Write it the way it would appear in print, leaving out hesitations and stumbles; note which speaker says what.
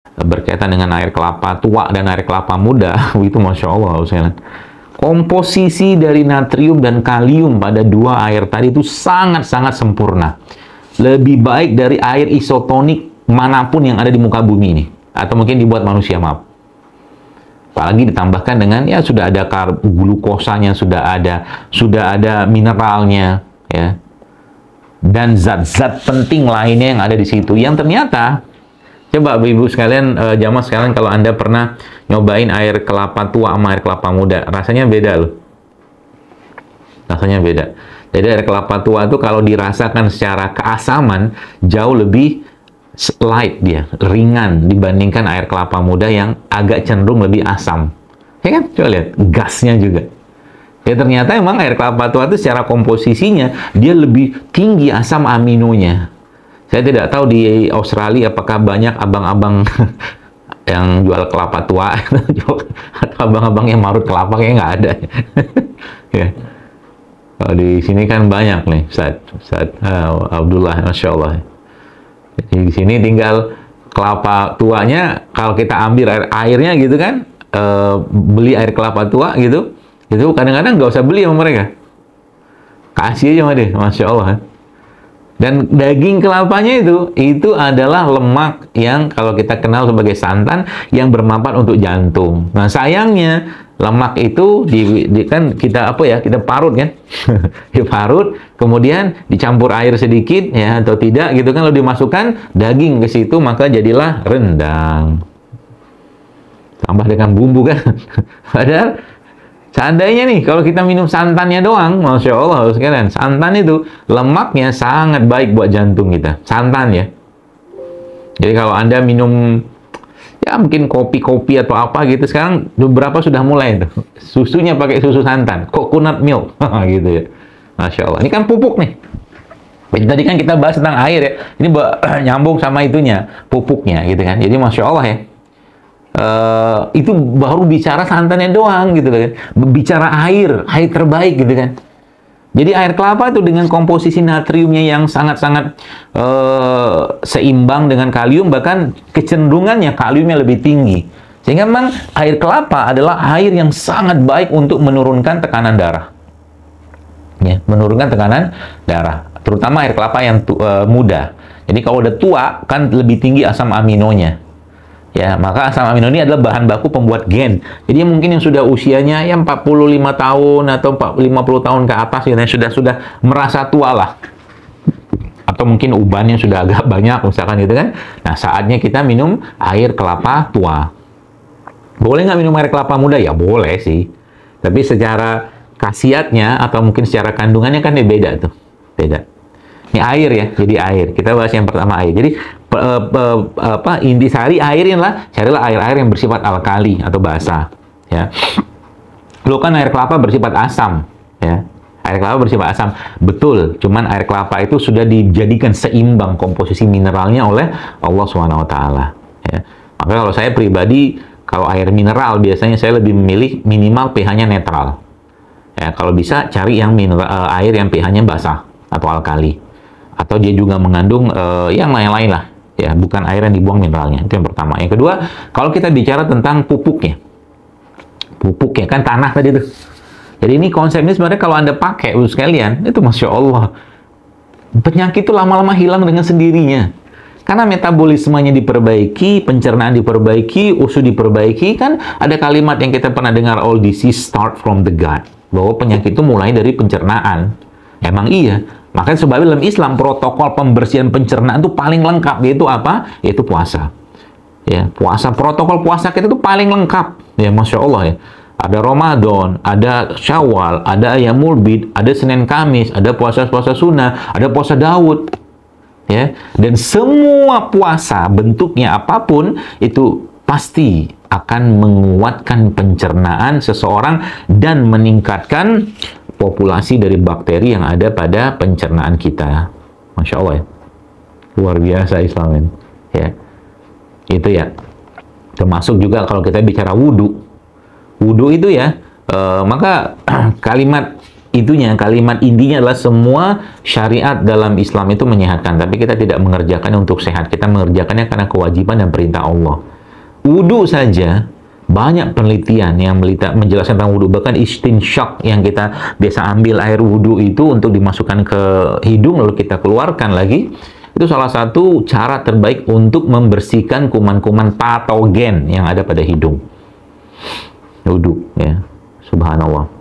Speaker 1: berkaitan dengan air kelapa tua dan air kelapa muda, itu Masya Allah, Ustaz. Komposisi dari natrium dan kalium pada dua air tadi itu sangat-sangat sempurna. Lebih baik dari air isotonik manapun yang ada di muka bumi ini. Atau mungkin dibuat manusia, maaf. Apalagi ditambahkan dengan, ya sudah ada glukosanya, sudah ada mineralnya, ya. Dan zat-zat penting lainnya yang ada di situ. Yang ternyata, coba Ibu sekalian, jamaah sekalian, kalau Anda pernah nyobain air kelapa tua sama air kelapa muda, rasanya beda loh. Rasanya beda. Jadi air kelapa tua itu kalau dirasakan secara keasaman, jauh lebih light dia, ringan dibandingkan air kelapa muda yang agak cenderung lebih asam. Ya kan? Coba lihat, gasnya juga. Ya ternyata emang air kelapa tua itu secara komposisinya, dia lebih tinggi asam aminonya. Saya tidak tahu di Australia apakah banyak abang-abang yang jual kelapa tua atau abang-abang yang marut kelapa, kayaknya nggak ada. Ya. Kalau di sini kan banyak nih, Ustaz Abdullah, Masya Allah. Jadi di sini tinggal kelapa tuanya, kalau kita ambil airnya gitu kan, beli air kelapa tua gitu, itu kadang-kadang nggak usah beli sama mereka. Kasih aja sama dia, Masya Allah. Dan daging kelapanya itu adalah lemak yang kalau kita kenal sebagai santan yang bermanfaat untuk jantung. Nah, sayangnya lemak itu kan kita kita parut kan? Diparut, kemudian dicampur air sedikit ya atau tidak gitu kan, lalu dimasukkan daging ke situ, maka jadilah rendang. Tambah dengan bumbu kan. Padahal seandainya nih, kalau kita minum santannya doang, Masya Allah, sekalian, santan itu lemaknya sangat baik buat jantung kita. Santan ya. Jadi kalau Anda minum, ya mungkin kopi-kopi atau apa gitu, sekarang beberapa sudah mulai tuh. Susunya pakai susu santan, coconut milk, gitu ya. Masya Allah. Ini kan pupuk nih. Tadi kan kita bahas tentang air ya. Ini nyambung sama itunya, pupuknya gitu kan. Jadi Masya Allah ya. Itu baru bicara santannya doang gitu kan, bicara air terbaik gitu kan. Jadi air kelapa itu dengan komposisi natriumnya yang sangat-sangat seimbang dengan kalium, bahkan kecenderungannya kaliumnya lebih tinggi, sehingga memang air kelapa adalah air yang sangat baik untuk menurunkan tekanan darah ya, menurunkan tekanan darah, terutama air kelapa yang muda. Jadi kalau udah tua kan lebih tinggi asam aminonya. Ya, maka asam amino ini adalah bahan baku pembuat gen. Jadi mungkin yang sudah usianya ya 45 tahun atau 50 tahun ke atas ya, sudah merasa tua lah. Atau mungkin ubannya sudah agak banyak misalkan gitu kan. Nah, saatnya kita minum air kelapa tua. Boleh nggak minum air kelapa muda? Ya boleh sih. Tapi secara khasiatnya atau mungkin secara kandungannya kan beda tuh. Beda. Ini air ya, jadi air. Kita bahas yang pertama air. Jadi intisari airnya lah, carilah air-air yang bersifat alkali atau basah. Ya, lu kan air kelapa bersifat asam, ya. Air kelapa bersifat asam, betul. Cuman air kelapa itu sudah dijadikan seimbang komposisi mineralnya oleh Allah SWT. Ya. Maka kalau saya pribadi, kalau air mineral biasanya saya lebih memilih minimal pH-nya netral. Ya, kalau bisa cari yang air yang pH-nya basah atau alkali. Atau dia juga mengandung yang lain-lain lah, ya, bukan air yang dibuang mineralnya. Itu yang pertama. Yang kedua, kalau kita bicara tentang pupuknya kan tanah tadi tuh. Jadi ini konsep ini sebenarnya kalau Anda pakai sekalian, itu Masya Allah, penyakit itu lama-lama hilang dengan sendirinya. Karena metabolismenya diperbaiki, pencernaan diperbaiki, usus diperbaiki. Kan ada kalimat yang kita pernah dengar, all disease start from the gut, bahwa penyakit itu mulai dari pencernaan. Emang iya. Makanya sebabnya dalam Islam protokol pembersihan pencernaan itu paling lengkap, yaitu apa? Yaitu puasa. Ya, puasa, protokol puasa kita itu paling lengkap. Ya, Masya Allah ya. Ada Ramadan, ada Syawal, ada Ayyamul Bid, ada Senin Kamis, ada puasa-puasa sunnah, ada puasa Daud. Ya, dan semua puasa bentuknya apapun itu pasti akan menguatkan pencernaan seseorang dan meningkatkan populasi dari bakteri yang ada pada pencernaan kita. Masya Allah ya. Luar biasa Islam ini. Ya. Itu ya. Termasuk juga kalau kita bicara wudhu. Wudhu itu ya, maka kalimat itunya, kalimat intinya adalah semua syariat dalam Islam itu menyehatkan, tapi kita tidak mengerjakannya untuk sehat, kita mengerjakannya karena kewajiban dan perintah Allah. Wudu saja, banyak penelitian yang menjelaskan tentang wudu, bahkan istinsyak yang kita biasa ambil air wudu itu untuk dimasukkan ke hidung lalu kita keluarkan lagi, itu salah satu cara terbaik untuk membersihkan kuman-kuman patogen yang ada pada hidung. Wudu, ya, subhanallah.